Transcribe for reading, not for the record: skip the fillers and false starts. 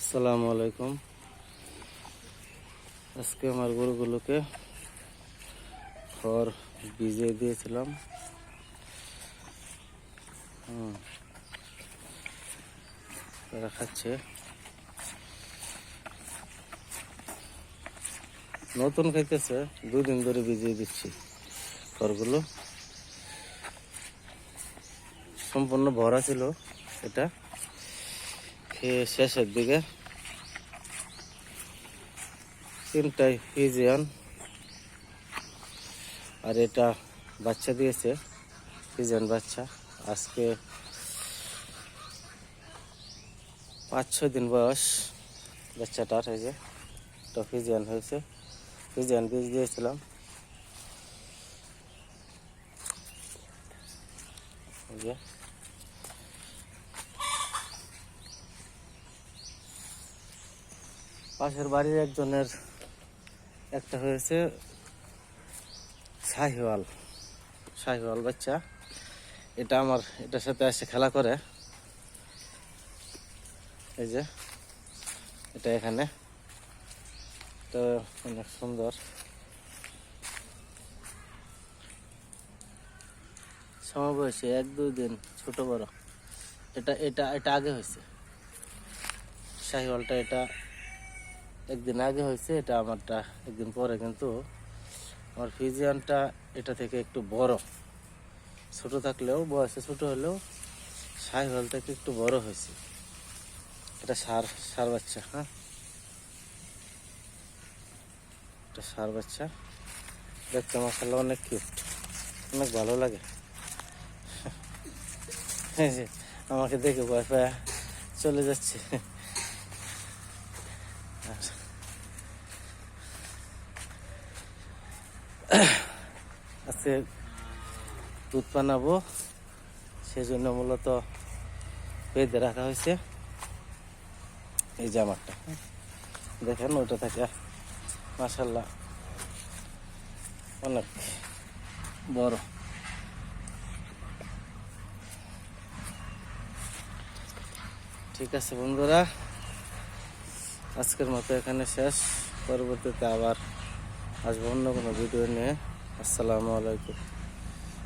আসসালামু আলাইকুম। আজকে আমার গরুগুলোকে খড় ভিজিয়ে দিয়েছিলাম। তারা খাচ্ছে। নতুন খাইতেছে, 2 দিন ধরে ভিজিয়ে দিচ্ছি। খড়গুলো সম্পূর্ণ ভরা ছিল, এটা খেয়ে শেষের দিকে 3টাই ফিজিয়ান, আর এটা বাচ্চা দিয়েছে, ফিজিয়ান বাচ্চা। আজকে 5-6 দিন বয়স বাচ্চাটার। এই যে এটা ফিজিয়ান হয়েছে, ফিজিয়ান বীজ দিয়েছিলাম। এই যে পাশের বাড়ির একজনের একটা হয়েছে শাহিওয়াল বাচ্চা। এটা আমার এটার সাথে এসে খেলা করে। এই যে এটা এখানে, তো অনেক সুন্দর। সমবয়সী 1-2 দিন ছোট বড়। এটা এটা এটা আগে হয়েছে শাহিওয়ালটা, এটা একদিন আগে হয়েছে, এটা আমারটা একদিন পরে। কিন্তু আমার ফিজিয়ানটা এটা থেকে একটু বড়, ছোট থাকলেও বয়সে ছোট হলেও শাহিওয়াল থেকে একটু বড় হয়েছে। এটা ষাঁড় বাচ্চা। হ্যাঁ, এটা ষাঁড় বাচ্চা। দেখতে মাশাআল্লাহ অনেক কিউট, অনেক ভালো লাগে। এই যে আমাকে দেখে ভয় পায় চলে যাচ্ছে। আজকে দুধ বানাবো, সেজন্য মূলত বেঁধে রাখা হয়েছে। এই যে আমারটা দেখেন, ওইটা থেকে মাশাআল্লাহ অনেক বড়। ঠিক আছে বন্ধুরা, আজকের মতো এখানে শেষ। পরবর্তীতে আবার আসবো অন্য কোনো ভিডিও নিয়ে। আসসালামু আলাইকুম।